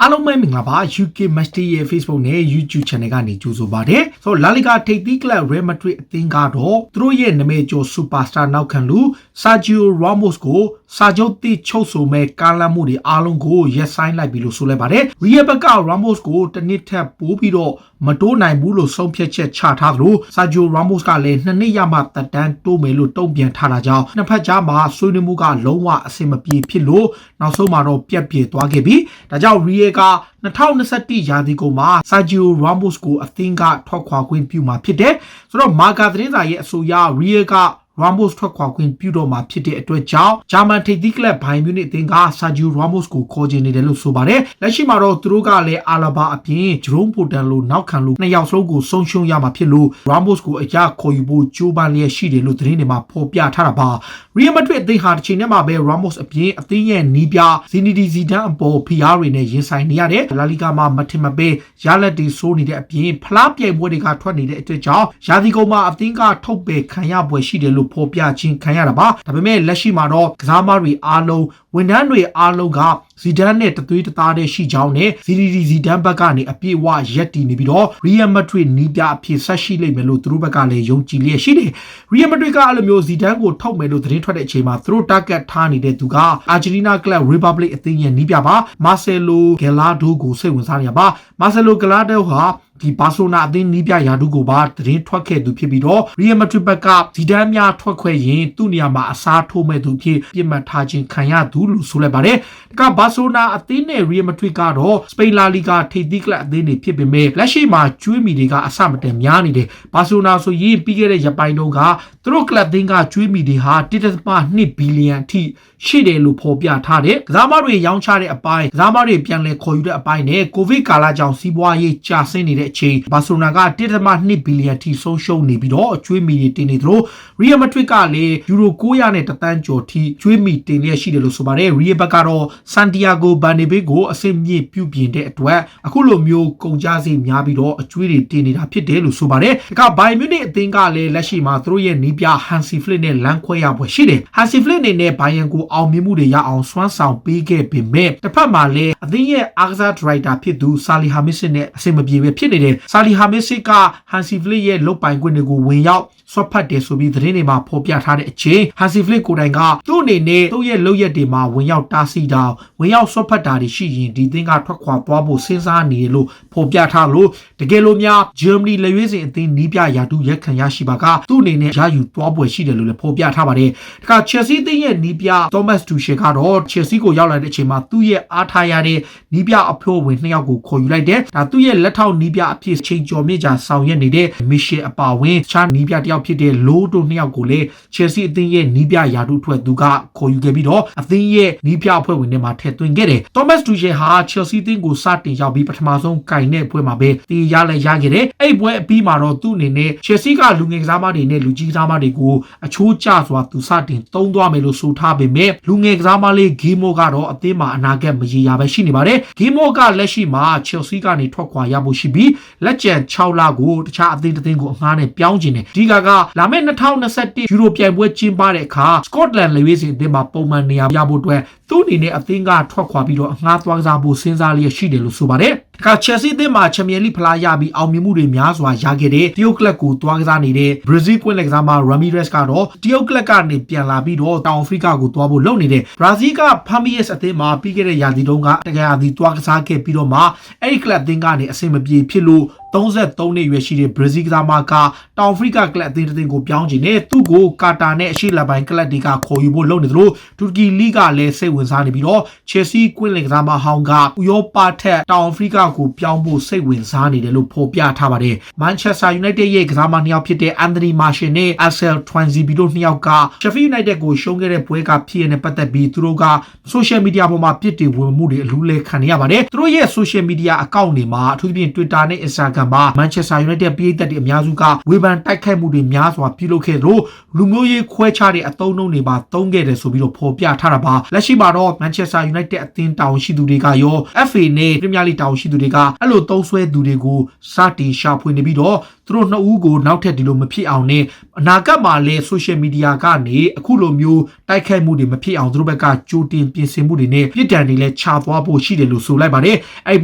အားလုံးပဲမင်္ဂလာပါ UK Master ရဲ့ Facebook နဲ့ YouTube Channel ကနေကြိုဆိုပါရစေ။ဆိုတော့ La Liga ထိပ်သီးကလပ် Real Madrid အသင်းကတော့သူတို့ရဲ့နာမည်ကျော် Superstar နောက်ခံလူ Sergio Ramos ကိုစာချုပ်တိချုပ်ဆိုမဲ့ကားလမ်းမှုတွေအားလုံးကိုရက်ဆိုင်လိုက်ပြီလို့ဆိုလိုက်ပါတယ်။ Real ဘက်က Ramos ကိုတစ်နှစ်ထပ်ပိုးပြီးတော့မတိုးနိုင်ဘူးလို့ဆုံးဖြတ်ချက်ချထားသလို Sergio Ramos ကလည်း2နှစ်ရမှတက်တန်းတိုးမယ်လို့တုံ့ပြန်ထားတာကြောင့်နှစ်ဖက်ကြားမှာဆွေးနွေးမှုကလုံးဝအဆင်မပြေဖြစ်လို့နောက်ဆုံးမှာတော့ပြက်ပြေသွားခဲ့ပြီ။ဒါကြောင့် Real က2021ရာသီကုန်မှာ Sergio Ramos ကိုအသင်းကထွက်ခွာခွင့်ပြုမှာဖြစ်တယ်။ဆိုတော့မာကာသတင်းစာရဲ့အဆိုအရ Real ကRamos ထွက်ခွာခွင့်ပြုတော့မှာဖြစ်တဲ့အတွက်ကြောင့်ဂျာမန်ထိပ်သီးကလပ်ဘိုင်မြူနစ်အသင်းက Sergio Ramos ကိုခေါ်ချင်နေတယ်လို့ဆိုပါတယ်။လက်ရှိမှာတော့သူတို့ကလည်းအာလာဘာအပြင်ဂျရိုးပိုတန်လိုနောက်ခံလိုနှစ်ယောက်စလုံးကိုဆုံးရှုံးရမှာဖြစ်လို့ Ramos ကိုအကြခေါ်ယူဖို့ကြိုးပမ်းလျက်ရှိတယ်လို့သတင်းတွေမှာဖော်ပြထားတာပါ။ Real Madrid အသင်းဟာတစ်ချိန်တည်းမှာပဲ Ramos အပြင်အသင်းရဲ့နီးပြ Zinedine Zidane အပေါ်ဖိအားတွေနဲ့ရင်ဆိုင်နေရတယ်။ La Liga မှာမထင်မပဲရလက်တွေစိုးနေတဲ့အပြင်ဖလားပြိုင်ပွဲတွေကထွက်နေတဲ့အတွက်ကြောင့်ရာသီကုန်မှာအသင်းကထုတ်ပယ်ခံရပွဲရှိတယ်လို့ဖော်ပြခြင်းခံရတာပါဒါပေမဲ့လက်ရှိမှာတော့ကစားမတွေအားလုံးဝန်ထမ်းတွေအားလုံးကဇီဒန်နဲ့တသွေးတသားတည်းရှိကြောင်းနဲ့ဇီဒန်ဘက်ကနေအပြည့်အဝရက်တည်နေပြီးတော့ Real Madrid နီးပြအဖြစ်ဆက်ရှိလိမ့်မယ်လို့သူတို့ဘက်ကလည်းယုံကြည်လျက်ရှိတယ် Real Madrid ကအဲ့လိုမျိုးဇီဒန်ကိုထုတ်မယ်လို့သတင်းထွက်တဲ့အချိန်မှာသူတို့ target ထားနေတဲ့သူက Argentina Club Republic အသင်းရဲ့နီးပြပါ Marcelo Gallardo ကိုစိတ်ဝင်စားနေရပါ Marcelo Gallardo ဟာဒီဘာဆိုနာအသင်းနီးပြရာထူးကိုပါသတင်းထွက်ခဲ့သူဖြစ်ပြီးတော့ Real Madrid ဘက်ကဇီဒန်များထွက်ခွဲရင်သူ့နေရာမှာအစားထိုးမဲ့သူဖြစ်ပြစ်မှတ်ထားခြင်းခံရသူလို့ဆိုလိုက်ပါတယ်။ဒါကဘာဆိုနာအသင်းနဲ့ Real Madrid ကတော့စပိန်လာလီဂါထိပ်သီးကလပ်အသင်းတွေဖြစ်ပေမဲ့လက်ရှိမှာကျွေးမီတွေကအဆမတန်များနေတယ်။ဘာဆိုနာဆိုရင်ပြီးခဲ့တဲ့ရက်ပိုင်းတုန်းကသူတို့ကလပ်အသင်းကကျွေးမီတွေဟာ1.2ဘီလီယံအထိရှိတယ်လို့ဖော်ပြထားတယ်။ကစားမတွေရောင်းချတဲ့အပိုင်းကစားမတွေပြန်လည်ခေါ်ယူတဲ့အပိုင်းနဲ့ကိုဗစ်ကာလကြောင့်စီးပွားရေးကျဆင်းနေတဲ့အချိန်ဘာဆိုနာက1.2ဘီလီယံထိဆုံးရှုံးနေပြီးတော့အကျွေးမီတွေတင်နေသလို Real Madrid ကလည်းယူရို900နဲ့တသန်းကျော်ထိကျွေးမီတင်လျက်ရှိတယ်လို့ဆိုပါတယ်။ Real ဘက်ကတော့ Santiago Bernabeu ကိုအဆင့်မြင့်ပြုပြင်တဲ့အတွက်အခုလိုမျိုးကုန်ကျစရိတ်များပြီးတော့အကျွေးတွေတင်နေတာဖြစ်တယ်လို့ဆိုပါတယ်။ဒါကဘိုင်မြူနစ်အသင်းကလည်းလက်ရှိမှာသူတို့ရဲ့နီးပြ Hansi Flick နဲ့လမ်းခွဲရပွဲရှိတယ်။ Hansi Flick အနေနဲ့ဘိုင်ယန်ကိုအောင်မြင်မှုတွေရအောင်စွမ်းဆောင်ပေးခဲ့ပေမဲ့တစ်ဖက်မှာလည်းအသင်းရဲ့အားကစားဒရိုက်တာဖြစ်သူ Salihamidzic နဲ့အဆင်မပြေပဲဖြစ်နေတယ်။ Salihamidzic က Hansi Flick ရဲ့လုတ်ပိုင်ခွင့်တွေကိုဝင်ရောက်ဆွတ်ဖတ်တယ်ဆိုပြီးသတင်းတွေမှာဖော်ပြထားတဲ့အချိန် Hansi Flick ကိုယ်တိုင်ကသူ့အနေနဲ့သူ့ရဲ့လုပ်ရက်တွေမှာဝင်ရောက်တားဆီးတာဝင်ရောက်ဆွတ်ဖတ်တာတွေရှိရင်ဒီသင်းကထွက်ခွာသွားဖို့စဉ်းစားနေတယ်လို့ဖော်ပြထားလို့တကယ်လို့များ Germany လက်ရွေးစင်အသင်းနီးပြရာထူးရက်ခံရရှိပါကသူ့အနေနဲ့ရယူသွားပွဲရှိတယ်လို့လည်းဖော်ပြထားပါတယ်။ဒါက Chelsea အသင်းရဲ့နီးပြ Thomas Tuchel ကတော့ Chelsea ကိုရောက်လာတဲ့အချိန်မှာသူ့ရဲ့အားထားရတဲ့နီးပြအဖိုးဝင်2ယောက်ကိုခေါ်ယူလိုက်တယ်။ဒါသူ့ရဲ့လက်ထောက်နီးပြအဖြစ်ချိန်ကျော်မြင့်ကြာဆောင်ရွက်နေတဲ့ Michel အပါဝင်ချားနီးပြတယောက်ဖြစ်တဲ့ Low တို့2ယောက်ကိုလည်း Chelsea အသင်းရဲ့နီးပြရာထူးအတွက်သူကခေါ်ယူခဲ့ပြီးတော့အသင်းရဲ့နီးပြအဖွဲ့ဝင်တွေမှာထည့်သွင်းခဲ့တယ်။ Thomas Tuchel ဟာ Chelsea အသင်းကိုစတင်ရောက်ပြီးပထမဆုံးကင်တဲ့ပွဲမှာပဲတီးရလဲရခဲ့တယ်။အဲ့ပွဲအပြီးမှာတော့သူ့အနေနဲ့ Chelsea ကလူငယ်ကစားမတွေနဲ့လူကြီးကစားမတွေကိုအချိုးကျစွာသူစတင်သုံးသွားမယ်လို့ဆိုထားပေမဲ့လူငယ်ကစားမလေး Gimo ကတော့အသင်းမှာအနာဂတ်မရေရာပဲရှိနေပါတယ်။ Gimo ကလက်ရှိမှာ Chelsea ကနေထွက်ခွာရဖို့ရှိပြီးလက်ကျန်6လကိုတခြားအသင်းတစ်သင်းကိုအငှားနဲ့ပြောင်းကျင်တယ်။ဒီကလာမယ့်2021ယူရိုပြိုင်ပွဲကျင်းပတဲ့အခါ Scotland လေဝေးစဉ်အသင်းမှာပုံမှန်နေရာရဖို့အတွက်သူ့အနေနဲ့အသင်းကထွက်ခွာပြီးတော့အငှားသွားကစားဖို့စဉ်းစားလျက်ရှိတယ်လို့ဆိုပါတယ်။ဒါက Chelsea အသင်းမှာ Champions League ဖလားရပြီးအောင်မြင်မှုတွေများစွာရခဲ့တဲ့တရုတ်ကလပ်ကိုသွားကစားနေတဲ့ Brazil ကွင်းလက်ကစားမ Ramirez ကတော့တရုတ်ကလပ်ကနေပြန်လာပြီးတော့တောင်အာဖရိကကိုသွားဖို့လုပ်နေတဲ့ Brazil က Palmeiras အသင်းမှာပြီးခဲ့တဲ့ရာသီတုန်းကတကယ်ရာသီသွားကစားခဲ့ပြီးတော့မှအဲ့ဒီကလပ်အသင်းကနေအဆင်မပြေဖြစ်လို့33နှစ်ရွယ်ရှိတဲ့ Brazil ကစားမကတောင်အာဖရိကကလပ်အသင်းတစ်သင်းကိုပြောင်းချင်တယ်သူ့ကိုကာတာနဲ့အရှေ့လက်ပိုင်းကလပ်တွေကခေါ်ယူဖို့လုပ်နေသလိုတူရကီလိဂ်ကလည်းစိတ်ဝင်စားနေပြီးတော့ Chelsea ကွင်းလက်ကစားမဟောင်းကဥရောပထက်တောင်အာဖရိကကိုပြောင်းဖို့စိတ်ဝင်စားနေတယ်လို့ဖော်ပြထားပါတယ်။ Manchester United ရဲ့ကစားမ2ယောက်ဖြစ်တဲ့ Anthony Martial နဲ့ Axel Tuanzebe တို့2ယောက်က Sheffield United ကိုရှုံးခဲ့တဲ့ပွဲကဖြစ်ရတဲ့ပတ်သက်ပြီးသူတို့က social media ပေါ်မှာပြစ်တင်ဝင်မှုတွေအလူးလဲခံနေရပါတယ်။သူတို့ရဲ့ social media account တွေမှာအထူးသဖြင့် Twitter နဲ့ Instagram မှာ Manchester United ပြည်သက်တွေအများစုကဝေဖန်တိုက်ခိုက်မှုတွေများစွာပြုလုပ်ခဲ့သလိုလူမျိုးရေးခွဲခြားတဲ့အသုံးအနှုန်းတွေပါသုံးခဲ့တယ်ဆိုပြီးတော့ဖော်ပြထားတာပါ။လက်ရှိမှာတော့ Manchester United အသင်းတာဝန်ရှိသူတွေကရော FA နဲ့ Premier League တာဝန်ရှိသူတွေကအဲ့လိုသုံးဆွဲသူတွေကိုစတင်ရှာဖွေနေပြီးတော့ သူတို့နှစ်ဦးကိုနောက်ထပ်ဒီလိုမဖြစ်အောင်နဲ့အနာဂတ်မှာလည်း social media ကနေအခုလိုမျိုးတိုက်ခိုက်မှုတွေမဖြစ်အောင်သူတို့ဘက်ကကြိုတင်ပြင်ဆင်မှုတွေနဲ့ပြည်တံတွေလည်းချသွားဖို့ရှိတယ်လို့ဆိုလိုက်ပါတယ်အဲ့ဒီ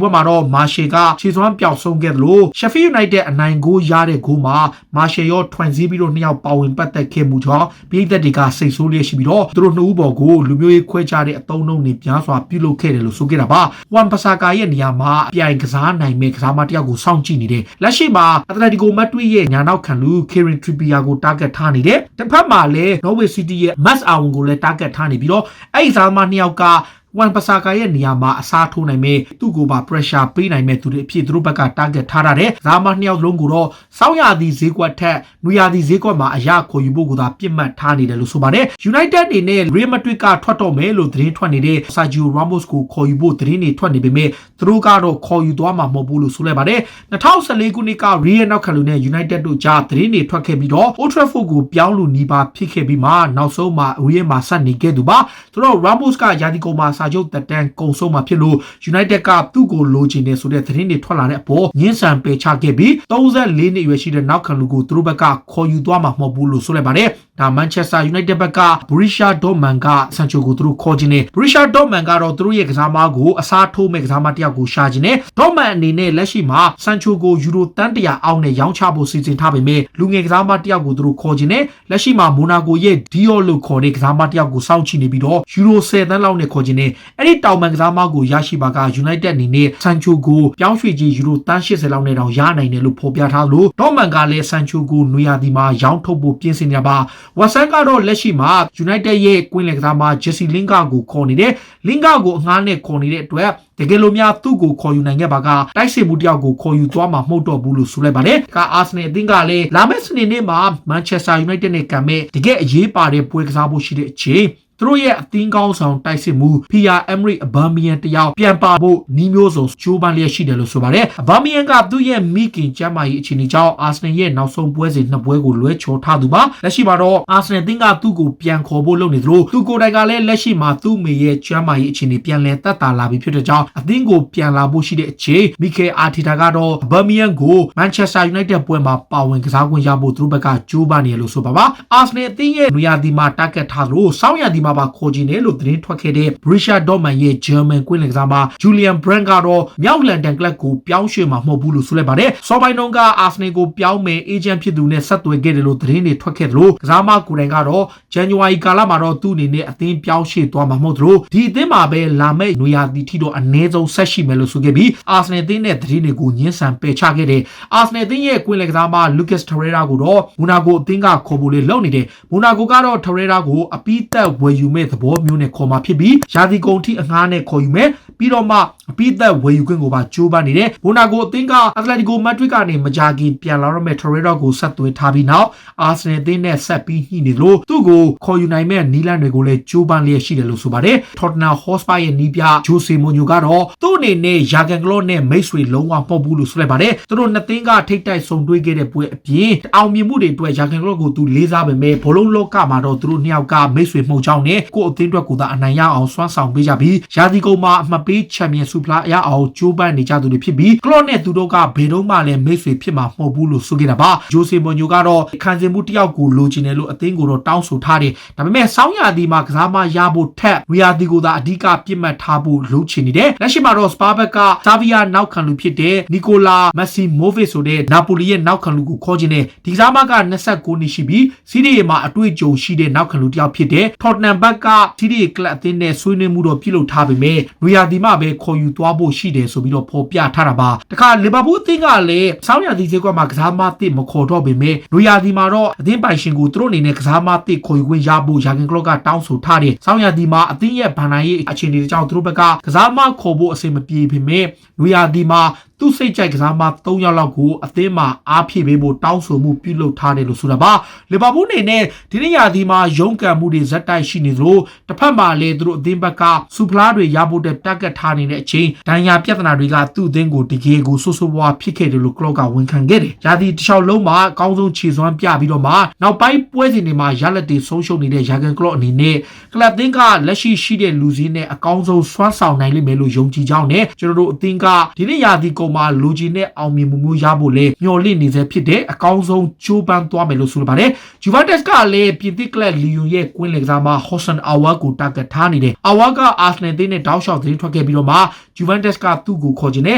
ဘက်မှာတော့မာရှယ်ကခြေစွမ်းပျောက်ဆုံးခဲ့တယ်လို့ Sheffield United အနိုင်ဂိုးရတဲ့ဂိုးမှာမာရှယ်ရောထွန်စည်းပြီးတော့နှစ်ယောက်ပါဝင်ပတ်သက်ခဲ့မှုကြောင့်ပြည်သက်တွေကစိတ်ဆိုးလျက်ရှိပြီးတော့သူတို့နှစ်ဦးပေါ်ကိုလူမျိုးရေးခွဲခြားတဲ့အသုံးအနှုန်းတွေပြားစွာပြုလုပ်ခဲ့တယ်လို့ဆိုခဲ့တာပါဝန်ပစာကာရဲ့နေရာမှာအပြိုင်ကစားနိုင်မဲ့ကစားမတစ်ယောက်ကိုစောင့်ကြည့်နေတယ်လက်ရှိမှာအတလက်တီကိုမတ်တွီရဲ့ညာနောက်ခံလူ Kieran Trippier ကို target ထားနေတယ်တစ်ဖက်မှာလည်း Norwich City ရဲ့ Max Aarons ကိုလည်း target ထားနေပြီးတော့အဲ့ဒီကစားမနှစ်ယောက်ကဝန်ပစာကာရဲ့နေရာမှာအစားထိုးနိုင်မဲ့သူ့ကိုပါ pressure ပေးနိုင်မဲ့သူတွေအဖြစ်သူတို့ဘက်က target ထားရတယ်။ဒါမှနှစ်ယောက်လုံးကိုတော့စောင်းရသည်ဈေးကွက်ထက်နွေရာသီဈေးကွက်မှာအရာခေါ်ယူဖို့ကိုသာပြစ်မှတ်ထားနေတယ်လို့ဆိုပါတယ်။ United အနေနဲ့ Real Madrid ကထွက်တော့မယ်လို့သတင်းထွက်နေတဲ့ Sergio Ramos ကိုခေါ်ယူဖို့သတင်းတွေထွက်နေပေမဲ့သူတို့ကတော့ခေါ်ယူသွားမှာမဟုတ်ဘူးလို့ဆိုလိုက်ပါတယ်။2014ခုနှစ်က Real နောက်ခံလူနဲ့ United တို့ကြားသတင်းတွေထွက်ခဲ့ပြီးတော့ Old Trafford ကိုပြောင်းလို့နီးပါဖြစ်ခဲ့ပြီးမှနောက်ဆုံးမှာ Real မှာဆက်နေခဲ့သူပါ။သူတို့ Ramos ကယာဒီကုန်မှာစာချုပ်တက်တန်းကုံဆုံးမှာဖြစ်လို့ United ကသူ့ကိုလိုချင်တယ်ဆိုတဲ့သတင်းတွေထွက်လာတဲ့အပေါ်ညှင်းဆန်ပယ်ချခဲ့ပြီး34နှစ်အရွယ်ရှိတဲ့နောက်ခံလူကိုသူတို့ဘက်ကခေါ်ယူသွားမှာမဟုတ်ဘူးလို့ဆိုလိုက်ပါတယ်။ဒါ Manchester United ဘက်က Borussia Dortmund က Sancho ကိုသူတို့ခေါ်ခြင်းနဲ့ Borussia Dortmund ကတော့သူတို့ရဲ့ကစားမကိုအစားထိုးမဲ့ကစားမတစ်ယောက်ကိုရှာခြင်းနဲ့ Dortmund အနေနဲ့လက်ရှိမှာ Sancho ကိုယူရိုတန်း100အောက်နဲ့ရောင်းချဖို့စီစဉ်ထားပေမဲ့လူငယ်ကစားမတစ်ယောက်ကိုသူတို့ခေါ်ခြင်းနဲ့လက်ရှိမှာ Monaco ရဲ့ Dior လို့ခေါ်တဲ့ကစားမတစ်ယောက်ကိုစောင့်ကြည့်နေပြီးတော့ယူရို10သန်းလောက်နဲ့ခေါ်ခြင်းနဲ့အဲ့ဒီတောင်ပန်ကစားမကိုရရှိပါက United အနေနဲ့ Sancho ကိုပြောင်းရွှေ့ကြီးယူရိုတန်း80လောက်နဲ့တောင်ရနိုင်တယ်လို့ဖော်ပြထားလို့ Dortmund ကလည်း Sancho ကိုနွေရာသီမှာရောင်းထုတ်ဖို့ပြင်ဆင်နေပါဝက်ဆန်ကတော့လက်ရှိမှာ United ရဲ့ကွင်းလယ်ကစားမ Jesse Lingard ကိုခေါ်နေတယ် Lingard ကိုအငှားနဲ့ခေါ်နေတဲ့အတွက်တကယ်လို့များသူ့ကိုခေါ်ယူနိုင်ခဲ့ပါကတိုက်စစ်မှုတယောက်ကိုခေါ်ယူသွားမှာမဟုတ်တော့ဘူးလို့ဆိုလိုက်ပါတယ်။အာဆနယ်အသင်းကလည်းလာမယ့်စနေနေ့မှာ Manchester United နဲ့ကန်မဲ့တကယ်အရေးပါတဲ့ပွဲကစားဖို့ရှိတဲ့အချိန်သူတို့ရဲ့အသင်းကောင်းဆောင်တိုက်စစ်မှု Pierre-Emerick Aubameyang တယောက်ပြန်ပါဖို့နီးမျိုးစုံကြိုးပမ်းလျက်ရှိတယ်လို့ဆိုပါတယ်။ Aubameyang ကသူ့ရဲ့မိခင်ကျမ်းမာရေးအခြေအနေကြောင့်အာဆနယ်ရဲ့နောက်ဆုံးပွဲစဉ်2ပွဲကိုလွဲချော်ထားသူပါ။လက်ရှိမှာတော့အာဆနယ်အသင်းကသူ့ကိုပြန်ခေါ်ဖို့လုပ်နေသလိုသူကိုယ်တိုင်ကလည်းလက်ရှိမှာသူ့မိရဲ့ကျမ်းမာရေးအခြေအနေပြန်လည်သက်သာလာပြီဖြစ်တဲ့ကြောင့်အသင်းကိုပြန်လာဖို့ရှိတဲ့အချိန် Mikel Arteta ကတော့ Aubameyang ကို Manchester United ပွဲမှာပါဝင်ကစားခွင့်ရဖို့သူတို့ဘက်ကကြိုးပမ်းနေရလို့ဆိုပါပါ။အာဆနယ်အသင်းရဲ့နွေရာသီမှာ target ထားသလိုစောင်းရာသီမှာပါခေါ်ခြင်းနဲ့လို့သတင်းထွက်ခဲ့တဲ့ Borussia Dortmund ရဲ့ German ကွင်းလယ်ကစားမ Julian Brandt ကတော့မြောက်လန်ဒန်ကလပ်ကိုပြောင်းရွှေ့မှာမဟုတ်ဘူးလို့ဆိုလိုက်ပါတယ်။စောပိုင်းတုန်းက Arsenal ကိုပြောင်းမယ် agent ဖြစ်သူနဲ့ဆက်သွယ်ခဲ့တယ်လို့သတင်းတွေထွက်ခဲ့သလိုကစားမကိုယ်တိုင်ကတော့ January ကာလမှာတော့သူ့အနေနဲ့အသင်းပြောင်းရွှေ့သွားမှာမဟုတ်သလိုဒီအသင်းမှာပဲလာမယ့်နွေရာသီထိတော့အနည်းဆုံးဆက်ရှိမယ်လို့ဆိုခဲ့ပြီး Arsenal အသင်းနဲ့သတင်းတွေကိုညှင်းဆန်ပယ်ချခဲ့တယ်။ Arsenal အသင်းရဲ့ကွင်းလယ်ကစားမ Lucas Torreira ကိုတော့ Monaco အသင်းကခေါ်ဖို့လေလုပ်နေတယ်။ Monaco ကတော့ Torreira ကိုအပိသက်ဝယ်ယူမဲ့သဘောမျိုးနဲ့ခေါ်မှာဖြစ်ပြီးရာသီကုန်ထိအငှားနဲ့ခေါ်ယူမယ်ပြီးတော့မှအပိသက်ဝယ်ယူခွင့်ကိုပါကြိုးပမ်းနေတယ်။ Monaco အသင်းက Atletico Madrid ကနေမကြာခင်ပြန်လာတော့မဲ့ Torreira ကိုဆက်သွယ်ထားပြီးနောက် Arsenal အသင်းနဲ့ဆက်ပြီးညှိနေလို့သူ့ကိုခေါ်ယူနိုင်မဲ့နီလန်တွေကိုလည်းကြိုးပမ်းလျက်ရှိတယ်လို့ဆိုပါတယ်။ Tottenham Hotspur ရဲ့နီးပြ Jose Mourinho ကတော့သူ့အနေနဲ့ယာဂန်ကလော့နဲ့မိတ်ဆွေလုံးဝမဟုတ်ဘူးလို့ဆိုလိုက်ပါတယ်။သူတို့နှစ်သင်းကထိတ်တိုက်ဆုံတွေ့ခဲ့တဲ့ပွဲအပြင်အောင်မြင်မှုတွေအတွက်ယာဂန်ကလော့ကိုသူလေးစားပေမဲ့ဘောလုံးလောကမှာတော့သူတို့နှစ်ယောက်ကမိတ်ဆွေမှုကြောင်းနဲ့ကိုယ့်အသင်းအတွက်ကိုသာအနိုင်ရအောင်စွမ်းဆောင်ပေးကြပြီးရာသီကုန်မှာအမှတ်ပေးချန်ပီယံဆုဖလားရအောင်ကြိုးပမ်းနေကြသူတွေဖြစ်ပြီးကလော့နဲ့သူတို့ကဘယ်တော့မှလည်းမိတ်ဆွေဖြစ်မှာမဟုတ်ဘူးလို့ဆိုခဲ့တာပါ။ဂျိုဆေမွန်ညိုကတော့ခံစင်မှုတယောက်ကိုလိုချင်တယ်လို့အသင်းကိုတော့တောင်းဆိုထားတယ်။ဒါပေမဲ့စောင်းရာသီမှာကစားမရဖို့ထက်ရီယာသီကိုသာအဓိကပြစ်မှတ်ထားဖို့လုပ်ချင်နေတယ်။လက်ရှိမှာတော့စပါဘက်ကဆာဗီယာနောက်ခံလူဖြစ်တဲ့နီကိုလာမက်ဆီမိုဗစ်ဆိုတဲ့နာပိုလီရဲ့နောက်ခံလူကိုခေါ်ချင်တယ်။ဒီကစားမက29နှစ်ရှိပြီးစီးရီးမှာအတွေ့အကြုံရှိတဲ့နောက်ခံလူတယောက်ဖြစ်တဲ့ထော်တနမ်ဘက်ကစီးရီးကလပ်အသင်းနဲ့ဆွေးနွေးမှုတော့ပြုလုပ်ထားပေမဲ့ရီယာဒီမှာပဲခေါ်ယူသွားဖို့ရှိတယ်ဆိုပြီးတော့ဖော်ပြထားတာပါတခါလီဗာပူးအသင်းကလည်းဆောင်းရာသီဈေးကွက်မှာကစားမသစ်မခေါ်တော့ပေမဲ့ရီယာဒီမှာတော့အသင်းပိုင်ရှင်ကိုသူတို့အနေနဲ့ကစားမသစ်ခေါ်ယူခွင့်ရဖို့ယာဂန်ကလော့ကတောင်းဆိုထားတယ်ဆောင်းရာသီမှာအသင်းရဲ့ဘဏ္ဍာရေးအခြေအနေကြောင့်သူတို့ဘက်ကကစားမခေါ်ဖို့အဆင်မပြေပေမဲ့ရီယာဒီမှာသူစိတ်ကြိုက်ကစားမ3ယောက်လောက်ကိုအသင်းမှာအားဖြည့်ပေးဖို့တောင်းဆိုမှုပြုလုပ်ထားတယ်လို့ဆိုတာပါလီဗာပူးအနေနဲ့ဒီနေ့ရာသီမှာရုန်းကန်မှုတွေဇက်တိုက်ရှိနေသလိုတစ်ဖက်မှာလည်းသူတို့အသင်းဘက်ကစူဖလားတွေရဖို့တက်ကတ်ထားနေတဲ့အချိန်ဒဏ်ရာပြဿနာတွေကသူ့အသင်းကိုတကယ်ကိုဆိုးဆိုးဝါးဖြစ်ခဲ့တယ်လို့ကလော့ကဝန်ခံခဲ့တယ်ရာသီတစ်လျှောက်လုံးမှာအကောင်းဆုံးခြေစွမ်းပြပြီးတော့မှနောက်ပိုင်းပွဲစဉ်တွေမှာရလက်တွေဆုံးရှုံးနေတဲ့ယာဂန်ကလော့အနေနဲ့ကလပ်အသင်းကလက်ရှိရှိတဲ့လူစည်းနဲ့အကောင်းဆုံးစွမ်းဆောင်နိုင်လိမ့်မယ်လို့ယုံကြည်ကြောင်းနဲ့ကျွန်တော်တို့အသင်းကဒီနေ့ရာသီကု ကုံမှာလူကြီးနဲ့အောင်မြင်မှုမျိုးရဖို့လဲမျှော်လင့်နေစေဖြစ်တဲ့အကောင်းဆုံးကြိုးပမ်းသွားမယ်လို့ဆိုပါတယ်ဂျူဗန်တက်စ်ကလည်းပြင်သစ်ကလပ်လီယွန်ရဲ့ကွင်းလယ်ကစားမဟော့ဆန်အာဝါကိုတာဂက်ထားနေတယ်အာဝါကအာဆနယ်နဲ့တောက်လျှောက်သတင်းထွက်ခဲ့ပြီးတော့မှဂျူဗန်တက်စ်ကသူ့ကိုခေါ်ခြင်းနဲ့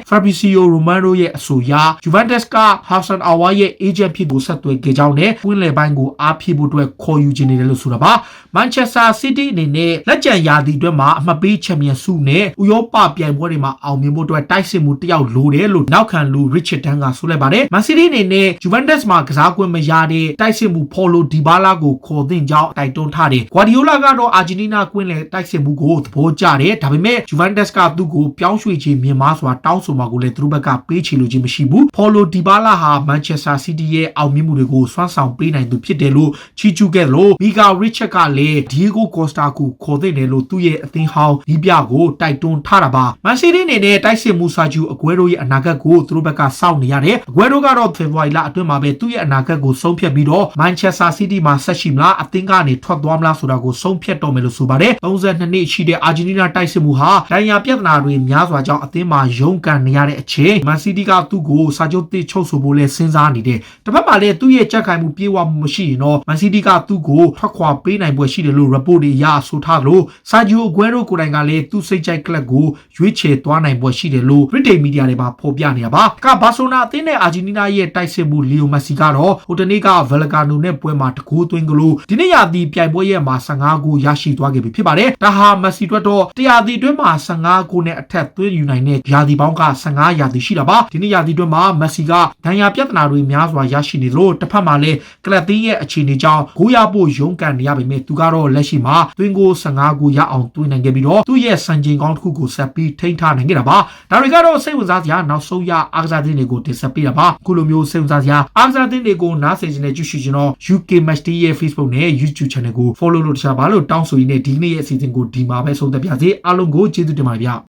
Fabrizio Romano ရဲ့အဆိုအရဂျူဗန်တက်စ်ကဟာဆန်အာဝါရဲ့အေဂျင့်ဖြစ်ဖို့ဆက်သွယ်ခဲ့ကြောင်းနဲ့ကွင်းလယ်ပိုင်းကိုအားဖြည့်ဖို့အတွက်ခေါ်ယူခြင်းနေတယ်လို့ဆိုတာပါမန်ချက်စတာစီးတီးအနေနဲ့လက်ကျန်ရာသီအတွက်မှာအမှတ်ပေးချန်ပီယံဆုနဲ့ဥရောပပြိုင်ပွဲတွေမှာအောင်မြင်ဖို့အတွက်တိုက်စစ်မှုတစ်ယောက်လိုတယ်လို့နောက်ခံလူ Richard Dunn ကဆိုလိုက်ပါတယ်မန်စီးတီးအနေနဲ့ Juventus မှာကစားကွင်းမရတဲ့တိုက်စစ်မှု Paulo Dybala ကိုခေါ်သင့်ကြောင်းတိုက်တွန်းထားတယ် Guardiola ကတော့ Argentina ကွင်းလေတိုက်စစ်မှုကိုသဘောကျတယ်ဒါပေမဲ့ Juventus ကသူ့ကိုပြောင်းရွှေ့ခြင်းမြင်မာစွာတောင်းဆိုမှာကိုလည်းသူတို့ဘက်ကပေးချေလို့ခြင်းမရှိဘူး Paulo Dybala ဟာ Manchester City ရဲ့အောင်မြင်မှုတွေကိုစွမ်းဆောင်ပေးနိုင်သူဖြစ်တယ်လို့ချီးကျူးခဲ့လို့ Mika Richard ကလည်း Diego Costa ကိုခေါ်သင့်တယ်လို့သူ့ရဲ့အသင်းဟောင်းဒီပြကိုတိုက်တွန်းထားတာပါ Man City အနေနဲ့တိုက်စစ်မှုစာချုပ်အကွဲတို့ရဲ့အနာဂတ်ကိုသူတို့ဘက်ကစောင့်နေရတယ်အကွဲတို့ကတော့ February လအတွင်းမှာပဲသူ့ရဲ့အနာဂတ်ကိုဆုံးဖြတ်ပြီးတော့ Manchester City မှာဆက်ရှိမလားအသင်းကနေထွက်သွားမလားဆိုတာကိုဆုံးဖြတ်တော့မယ်လို့ဆိုပါတယ်32နှစ်ရှိတဲ့ Argentina တိုက်စစ်မှုဟာဒဏ်ရာပြဿနာတွေများစွာကြောင့်အသင်းမှာရုန်းကန်နေရတဲ့အချိန် Man City ကသူ့ကိုစာချုပ်တစ်ချုပ်ဆိုဖို့လဲစဉ်းစားနေတယ်တစ်ဖက်မှာလည်းသူ့ရဲ့ကြက်ခိုင်မှုပြေဝမှုမရှိရင်တော့ Man City ကသူ့ကိုထွက်ခွာပေးနိုင်ပွဲရှိတယ်လို့ report တွေရဆိုထားလို့ Sergio Aguero ကိုယ်တိုင်ကလည်းသူ့စိတ်ကြိုက်ကလပ်ကိုရွေးချယ်သွားနိုင်ပွဲရှိတယ်လို့ British media တွေမှာဖော်ပြနေတာပါကဘာဆိုနာအသင်းနဲ့ Argentina ရဲ့တိုက်စစ်မှု Leo Messi ကတော့ဟိုတနေ့က Vallecano နဲ့ပွဲမှာတကူသွင်းကလို့ဒီနေ့ရာသီပြိုင်ပွဲရဲ့မှာ15ဂိုးရရှိသွားခဲ့ပြီဖြစ်ပါတယ်ဒါဟာ Messi အတွက်တော့တရားသီအတွင်းမှာ15ဂိုးနဲ့အထက်သွင်းယူနိုင်တဲ့ရာသီပေါင်းက15ရာသီရှိတာပါဒီနေ့ရာသီအတွင်းမှာ Messi ကဒဏ်ရာပြဿနာတွေများစွာရရှိနေလို့တစ်ဖက်မှာလည်းကလပ်သင်းရဲ့အခြေအနေကြောင့်ဂိုးရဖို့ရုန်းကန်နေရပေမဲ့သူကတော့လက်ရှိမှာသွင်းဂိုး15ဂိုးရအောင်သွင်းနိုင်ခဲ့ပြီးတော့သူ့ရဲ့စံချိန်ကောင်းတစ်ခုကိုဆက်ပြီးထိန်းထားနိုင်ခဲ့တာပါဒါတွေကတော့စိတ်ဝင်စားစရာနောက်ဆုံးရအားကစားသတင်းတွေကိုတင်ဆက်ပေးတာပါခုလိုမျိုးစိတ်ဝင်စားစရာအားကစားသတင်းတွေကိုနားဆင်နေကြည့်ရှုကျွန်တော် UK Match Day ရဲ့ Facebook နဲ့ YouTube Channel ကို follow လုပ်ထားပါလို့တောင်းဆိုရင်းနဲ့ဒီနေ့ရဲ့အစီအစဉ်ကိုဒီမှာပဲဆုံးသက်ပါစေအားလုံးကိုကျေးဇူးတင်ပါတယ်ဗျ